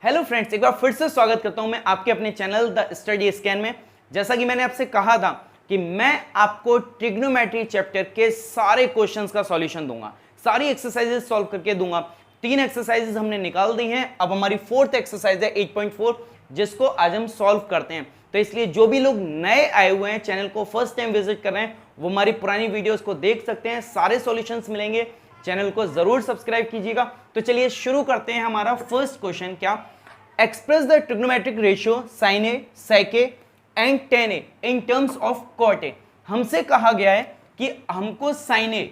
Hello friends, एक बार फिर से स्वागत करता हूं मैं आपके अपने चैनल द स्टडी स्कैन में। जैसा कि मैंने आपसे कहा था कि मैं आपको ट्रिग्नोमेट्री चैप्टर के सारे क्वेश्चंस का सॉल्यूशन दूंगा, सारी एक्सरसाइजेस सॉल्व करके दूंगा। 3 एक्सरसाइजेस हमने निकाल दी हैं, अब हमारी 4th एक्सरसाइज है 8.4 जिसको आज हम सॉल्व करते हैं। तो इसलिए जो भी लोग नए आए हुए हैं, चैनल को फर्स्ट टाइम विजिट कर रहे हैं, वो हमारी पुरानी वीडियोस को देख सकते हैं, सारे सॉल्यूशंस मिलेंगे। चैनल को जरूर सब्सक्राइब कीजिएगा। तो चलिए शुरू करते हैं। हमारा फर्स्ट क्वेश्चन क्या, express the trigonometric ratio sin A, sec A and tan A in terms of cot A। हमसे कहा गया है कि हमको sin A,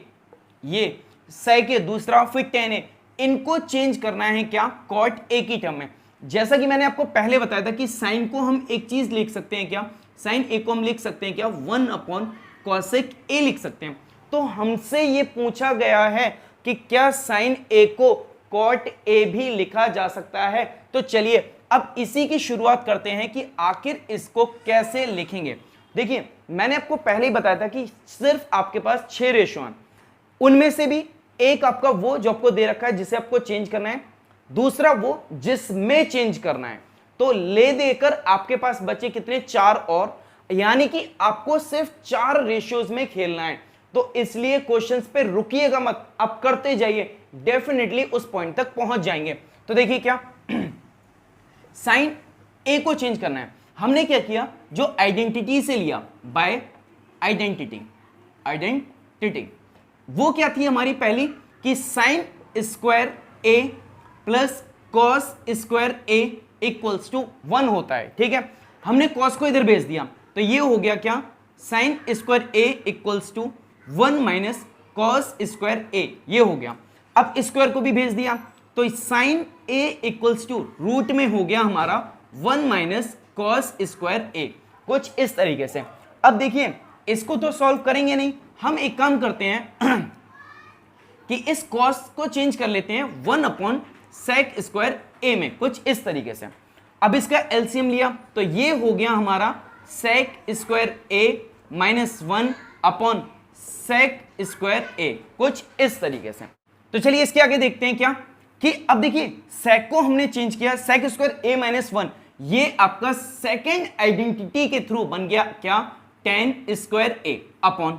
ये sec A दूसरा, फिर tan A, इनको चेंज करना है क्या, cot A की टर्म में। जैसा कि मैंने आपको पहले बताया था कि sin को हम एक चीज लिख सकते हैं क्या, sin A को हम लिख सकते हैं क्या, 1/cosec A लिख सकते हैं। तो हमसे ये पूछा गया है कि क्या sin A को cot A भी लिखा जा सकता है। तो चलिए अब इसी की शुरुआत करते हैं कि आखिर इसको कैसे लिखेंगे। देखिए मैंने आपको पहले ही बताया था कि सिर्फ आपके पास 6 रेशो हैं, उनमें से भी एक आपका वो जो आपको दे रखा है जिसे आपको चेंज करना है, दूसरा वो जिसमें चेंज करना है। तो ले देकर आपके पास बचे कितने, 4 और, यानी कि आपको सिर्फ 4 रेशियोज में खेलना है। तो इसलिए क्वेश्चंस पे रुकिएगा मत, आप करते जाइए, डेफिनेटली उस पॉइंट तक पहुंच जाएंगे। तो देखिए क्या साइन ए को चेंज करना है। हमने क्या किया, जो आइडेंटिटी से लिया, बाय आइडेंटिटी, वो क्या थी हमारी पहली, कि sine square A plus cos square A equals to 1 होता है। ठीक है, हमने कॉस को इधर भेज दिया, तो ये हो गया क्या, sine square A equals to 1 minus cos square A, ये हो गया। अब स्क्वायर को भी भेज दिया, तो sine A equals to root में हो गया हमारा 1 माइनस कॉस स्क्वायर ए, कुछ इस तरीके से। अब देखिए इसको तो सॉल्व करेंगे नहीं, हम एक काम करते हैं कि इस कॉस को चेंज कर लेते हैं 1/sec स्क्वायर ए में, कुछ इस तरीके से। अब इसका एलसीएम लिया तो ये हो गया हमारा sec square A minus 1/sec square ए, कुछ इस तरीके से। तो चलिए इसके आगे देखते हैं क्या, कि अब देखिए sec को हमने चेंज किया, sec स्क्वायर ए माइनस 1, ये आपका सेकेंड आइडेंटिटी के थ्रू बन गया क्या, tan स्क्वायर ए अपॉन,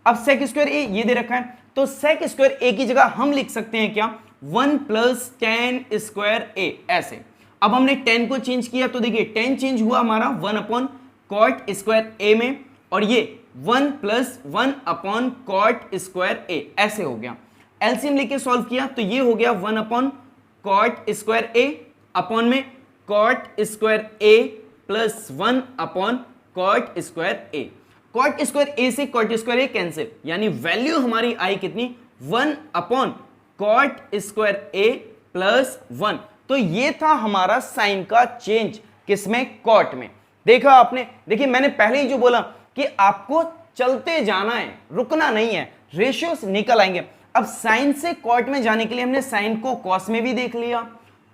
अब sec स्क्वायर ए ये दे रखा है, तो sec स्क्वायर ए की जगह हम लिख सकते हैं क्या, 1 प्लस tan स्क्वायर ए, ऐसे। अब हमने tan को चेंज किया, तो देखिए tan चेंज हुआ हमारा 1/cot स्क्वायर ए में, और ये 1 प्लस 1/cot स्क्वायर ए, ऐसे हो गया। एलसीएम लेके सॉल्व किया तो ये हो गया 1/cot स्क्वायर ए अपॉन में cot square A plus 1/cot square A. cot square ए से cot स्क्वायर ए कैंसिल, यानी वैल्यू हमारी आई कितनी, 1/cot स्क्वायर ए प्लस 1। तो ये था हमारा साइन का चेंज, किसमें, cot में। देखा आपने, देखिए मैंने पहले ही जो बोला कि आपको चलते जाना है, रुकना नहीं है, रेशियोस निकल आएंगे। अब साइन से कॉट में जाने के लिए हमने साइन को कॉस में भी देख लिया,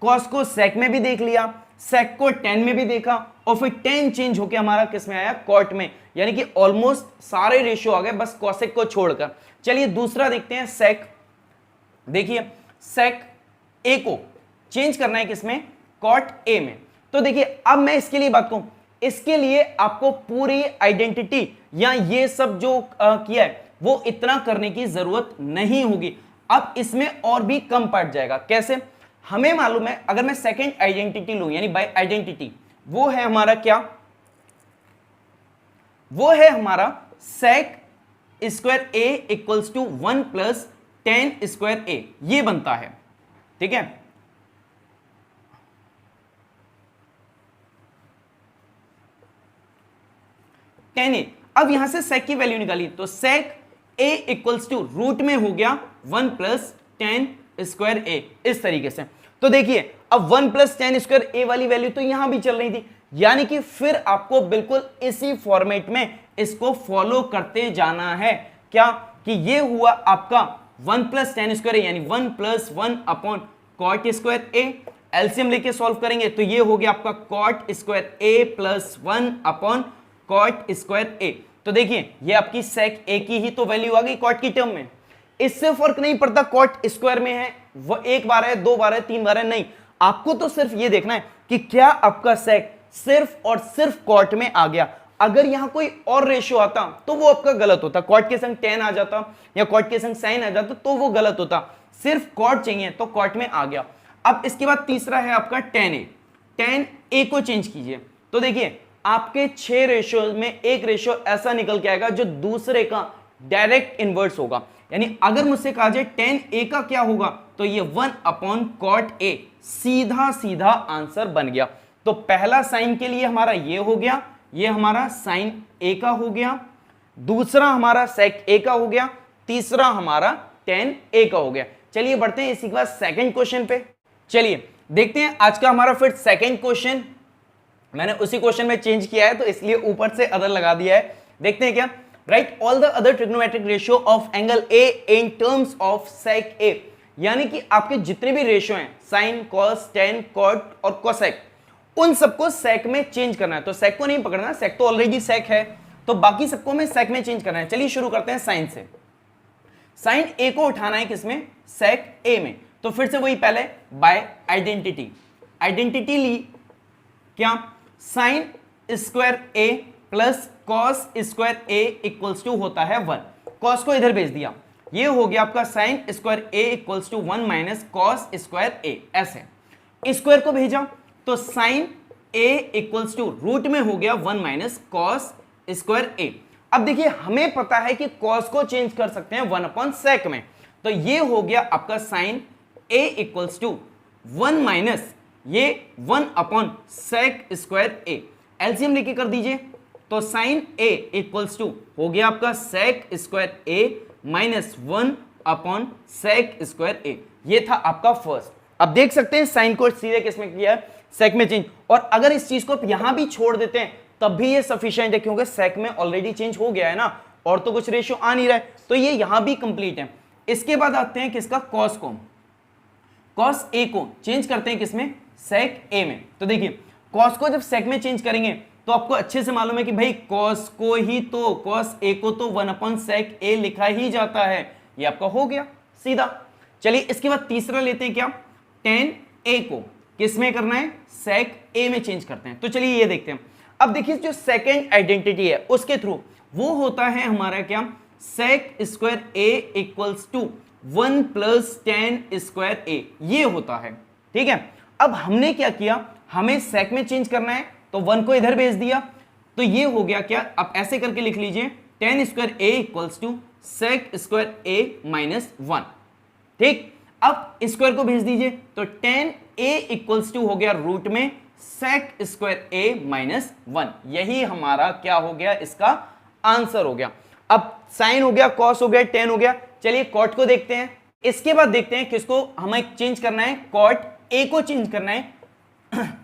कॉस को सेक में भी देख लिया, सेक को टेन में भी देखा, और फिर टेन चेंज होकर हमारा किस में आया, कॉट में। यानी कि ऑलमोस्ट सारे रेशियो आ गए, बस कॉसेक को छोड़कर। चलिए दूसरा देखते हैं, सेक। देखिए सेक ए को चेंज करना है किसमें, कॉट ए में। तो देखिए अब मैं इसके लिए बात कहूं, इसके लिए आपको पूरी आइडेंटिटी या ये सब जो किया है वो इतना करने की जरूरत नहीं होगी। अब इसमें और भी कम पड़ जाएगा। कैसे, हमें मालूम है, अगर मैं सेकंड आइडेंटिटी लूं यानी बाय आइडेंटिटी, वो है हमारा क्या, वो है हमारा sec square A equals to 1 plus tan square A, ये बनता है। ठीक है, tan ए। अब यहां से sec की वैल्यू निकाली, तो sec a equals to root में हो गया 1 प्लस tan स्क्वायर ए, इस तरीके से। तो देखिए अब 1 प्लस tan स्क्वायर ए वाली वैल्यू तो यहां भी चल रही थी, यानी कि फिर आपको बिल्कुल इसी फॉर्मेट में इसको फॉलो करते जाना है। क्या, कि ये हुआ आपका 1 प्लस tan स्क्वायर ए, यानी 1 plus 1/cot square A. LCM लेके सॉल्व करेंगे तो ये हो गया आपका cot square A plus 1/cot square ए। तो देखिए ये आपकी sec a की ही तो वैल्यू आ गई cot की टर्म में, इससे फर्क नहीं पड़ता cot स्क्वायर में है, वो एक बार है, 2 बार है, 3 बार है, नहीं, आपको तो सिर्फ ये देखना है कि क्या आपका सेक सिर्फ और सिर्फ कॉट में आ गया। अगर यहां कोई और रेशियो आता तो वो आपका गलत होता, कॉट के संग टेन आ जाता या कॉट के संग साइन आ जाता तो वो गलत होता। सिर्फ कॉट चाहिए तो कॉट में आ गया। अब इसके बाद तीसरा है आपका टेन ए। टेन ए को चेंज कीजिए तो देखिए आपके 6 रेशियो में एक रेशियो ऐसा निकल के आएगा जो दूसरे का डायरेक्ट इनवर्स होगा। यानी अगर मुझसे कहा जाए टेन ए का क्या होगा तो ये 1 अपॉन कॉट ए, सीधा सीधा आंसर बन गया। तो पहला साइन के लिए हमारा ये हो गया, ये हमारा साइन ए का हो गया, दूसरा हमारा सेक ए का हो गया, तीसरा हमारा टेन ए का हो गया। चलिए बढ़ते हैं इसी के बाद सेकंड क्वेश्चन पे। चलिए देखते हैं आज का हमारा फिर सेकंड क्वेश्चन। मैंने उसी क्वेश्चन में चेंज किया है तो इसलिए ऊपर से अदर लगा दिया है। देखते हैं क्या। Right all the other trigonometric ratio of angle A in terms of sec A. यानी कि आपके जितने भी रेशियो हैं साइन, कॉस, टेन, कॉट और कोसेक, उन सबको सेक में चेंज करना है। तो सेक को नहीं पकड़ना, सेक तो ऑलरेडी सेक है, तो बाकी सबको में सेक में चेंज करना है। चलिए शुरू करते हैं साइन से। साइन ए को उठाना है किसमें, सेक ए में। तो फिर से वही पहले बाय आइडेंटिटी, आइडेंटिटी ली क्या, sine square A plus cos square A equals to होता है 1। कॉस को इधर भेज दिया, ये हो गया आपका sine square A equals to 1 minus cos square A. ऐसे स्क्वायर को भेजा तो sine A equals to root में हो गया 1 माइनस कॉस स्क्वायर ए। अब देखिए हमें पता है कि कॉस को चेंज कर सकते हैं 1 अपॉन सेक में, तो ये हो गया आपका sine A equals to 1 minus ये 1 upon sec square A. LCM लेके कर दीजिए तो साइन ए इक्वल्स टू हो गया आपका सेक square A minus 1 upon sec square A. ये था आपका फर्स्ट। अब देख सकते हैं साइन को सीधे किसमें किया है, सेक में चेंज। और अगर इस चीज को यहां भी छोड़ देते हैं तब भी ये सफिशिएंट है क्योंकि सेक में ऑलरेडी चेंज हो गया है ना, और तो कुछ रेशियो आ नहीं रहा है, तो ये यहां भी कंप्लीट है। इसके बाद आते हैं किसका, कॉस को। कॉस ए को चेंज करते हैं किसमें, सेक ए में। तो देखिए कॉस को जब सेक में चेंज करेंगे तो आपको अच्छे से मालूम है कि भाई कॉस को ही तो, कॉस ए को तो 1 अपॉन सेक ए लिखा ही जाता है। ये आपका हो गया सीधा। चलिए इसके बाद तीसरा लेते हैं क्या, टेन ए को किसमें करना है, सेक ए में चेंज करते हैं। तो चलिए ये देखते हैं। अब देखिए जो सेकेंड आइडेंटिटी है उसके थ्रू वो होता है हमारा क्या, sec square A equals to 1 plus tan square A, ये होता है। ठीक है, अब हमने क्या किया, हमें सेक में चेंज करना है तो 1 को इधर भेज दिया, तो ये हो गया क्या, अब ऐसे करके लिख लीजिए tan square A equals to sec square A minus 1। ठीक, अब स्क्वायर को भेज दीजिए तो टेन ए इक्वल्स टू हो गया रूट में सेक स्क्वायर ए माइनस 1। यही हमारा क्या हो गया, इसका आंसर हो गया। अब साइन हो गया, कॉस हो गया, टेन हो गया। चलिए कॉट को देखते हैं। इसके बाद देखते हैं किसको हमें चेंज करना है, कॉट ए को चेंज करना है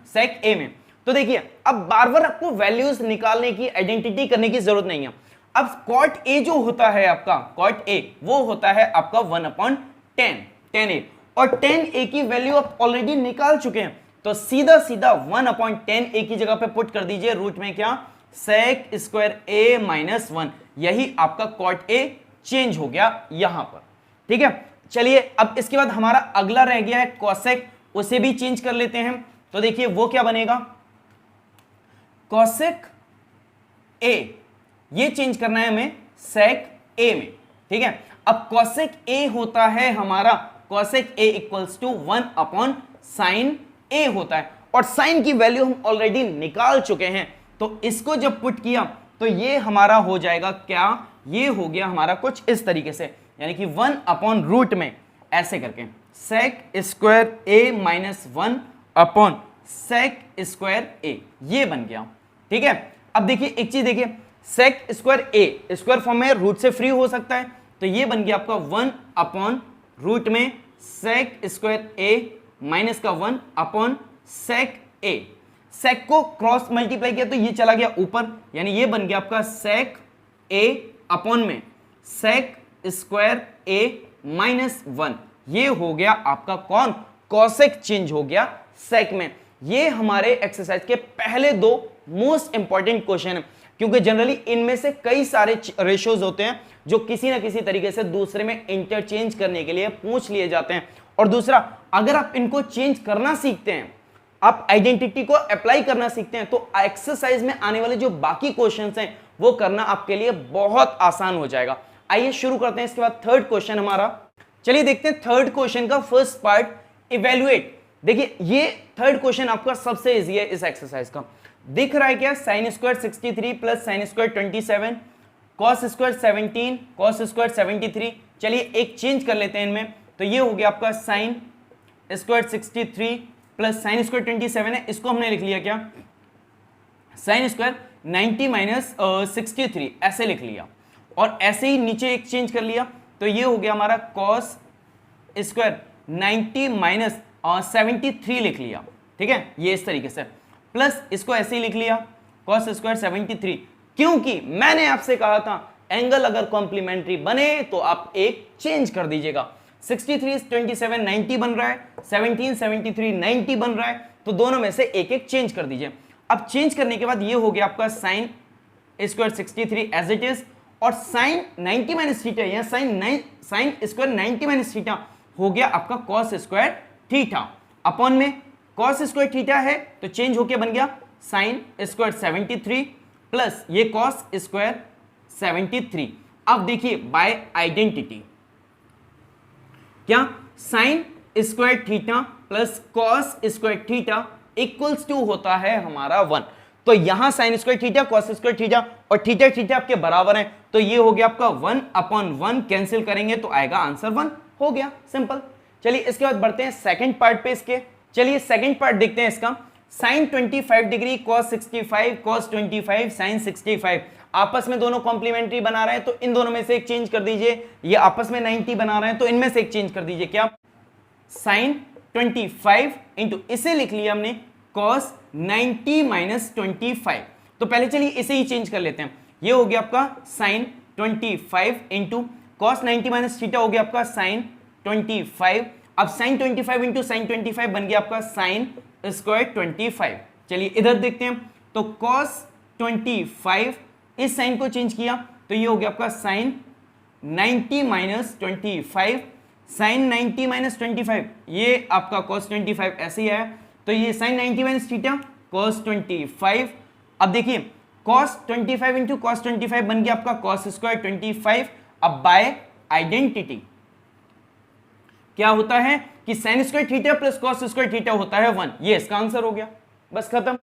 सेक ए में। तो देखिए अब बार बार आपको वैल्यूज निकालने की, आइडेंटिटी करने की जरूरत नहीं है। अब कॉट ए जो होता है आपका, कॉट ए वो होता है आपका 1 अपॉन टेन, टेन ए, और टेन ए की वैल्यू आप ऑलरेडी निकाल चुके हैं, तो सीधा सीधा 1 अपॉन टेन ए की जगह पे पुट कर दीजिए रूट में क्या, सेक स्क्वायर ए माइनस 1। यही आपका कॉट ए चेंज हो गया यहां पर। ठीक है, चलिए अब इसके बाद हमारा अगला रह गया है कॉसेक, उसे भी चेंज कर लेते हैं। तो देखिए वो क्या बनेगा, कॉसेक ए, ये चेंज करना है हमें सेक ए में। ठीक है, अब कॉसेक ए होता है हमारा, cosec A equals to 1 upon sine A होता है, और साइन की वैल्यू हम ऑलरेडी निकाल चुके हैं, तो इसको जब पुट किया तो ये हमारा हो जाएगा क्या, ये हो गया हमारा कुछ इस तरीके से, यानी कि 1 अपॉन रूट में ऐसे करके सेक square A minus 1 upon sec square A, ये बन गया। ठीक है, अब देखिए एक चीज देखिए, सेक स्क्वायर ए स्क्वायर फॉर्म में रूट से फ्री हो सकता है, तो ये बन गया आपका 1 अपॉन रूट में सेक स्क्वायर ए माइनस का 1 अपॉन सेक ए। सेक को क्रॉस मल्टीप्लाई किया तो ये चला गया ऊपर, यानी ये बन गया आपका सेक ए अपॉन में सेक स्क्वायर ए माइनस 1। ये हो गया आपका कौन, कॉसेक चेंज हो गया सेक में। ये हमारे एक्सरसाइज के पहले 2 मोस्ट इंपॉर्टेंट क्वेश्चन है, क्योंकि जनरली इनमें से कई सारे रेशियोज होते हैं जो किसी ना किसी तरीके से दूसरे में इंटरचेंज करने के लिए पूछ लिए जाते हैं, और दूसरा, अगर आप इनको चेंज करना सीखते हैं, आप आइडेंटिटी को अप्लाई करना सीखते हैं, तो एक्सरसाइज में आने वाले जो बाकी क्वेश्चंस हैं वो करना आपके लिए बहुत आसान हो जाएगा। आइए शुरू करते हैं। इसके बाद थर्ड क्वेश्चन हमारा, चलिए देखते हैं थर्ड क्वेश्चन का फर्स्ट पार्ट, इवेल्युएट। देखिए ये थर्ड क्वेश्चन आपका सबसे इजी है इस एक्सरसाइज का। दिख रहा है क्या, sine square 63 plus sine square 27, cos square 17, cos square 73। चलिए एक चेंज कर लेते हैं इनमें, तो ये हो गया आपका sine square 63 plus sine square 27 है, इसको हमने लिख लिया क्या, साइन स्क्वायर 90 माइनस 63 ऐसे लिख लिया। और ऐसे ही नीचे एक चेंज कर लिया, तो ये हो गया हमारा कॉस स्क्वायर 90 माइनस 73 लिख लिया। ठीक है, ये इस तरीके से, प्लस इसको ऐसे ही लिख लिया कॉस स्क्वायर 73, क्योंकि मैंने आपसे कहा था एंगल अगर कॉम्प्लीमेंट्री बने तो आप एक चेंज कर दीजिएगा। 63 27 90 बन रहा है, 17 73 90 बन रहा है, तो दोनों में से एक एक चेंज कर दीजिए। अब चेंज करने के बाद ये हो गया आपका sine square 63 as it is, और साइन 90 माइनस थीटा या साइन स्क्वायर 90 माइनस थीटा हो गया आपका कॉस स्क्वायर थीटा। अपॉन में कॉस स्क्वायर थीटा है तो चेंज होके बन गया साइन स्क्वायर 73 प्लस ये कॉस स्क्वायर 73। अब देखिए बाय आइडेंटिटी, क्या sine square theta plus cos square theta equals to होता है हमारा 1। तो यहां sine square theta cos square theta और थीटा थीटा आपके बराबर है, तो ये हो गया आपका 1/1, कैंसिल करेंगे तो आएगा आंसर 1, हो गया सिंपल। चलिए इसके बाद बढ़ते हैं सेकंड पार्ट पे इसके। चलिए सेकंड पार्ट देखते हैं इसका, sine 25 degree cos 65 cos 25 sine 65, आपस में दोनों कॉम्प्लीमेंट्री बना रहे हैं, तो इन दोनों में से एक चेंज कर दीजिए। ये आपस में 90 बना रहे हैं, तो इनमें से एक चेंज कर दीजिए, क्या साइन 25 इंटू, इसे लिख लिया हमने कॉस 90 माइनस 25। तो पहले चलिए इसे ही चेंज कर लेते हैं, ये हो गया आपका sine 25 into cos 90 minus theta हो गया आपका साइन 25। अब साइन 25 इंटू साइन 25 बन गया आपका साइन स्क्वायर 25। चलिए इधर देखते हैं, तो कॉस 25 इस साइन को चेंज किया, तो ये हो गया आपका साइन 90 माइनस 25, साइन 90 माइनस 25 ये आपका कॉस 25 ऐसे ही है, तो ये साइन 90 माइनस थीटा कॉस 25। अब देखिए कॉस 25 इंटू कॉस 25 बन गया आपका कॉस स्क्वायर 25। अब बाय आइडेंटिटी क्या होता है कि sine square theta plus cos square theta होता है 1, ये इसका आंसर हो गया, बस खत्म।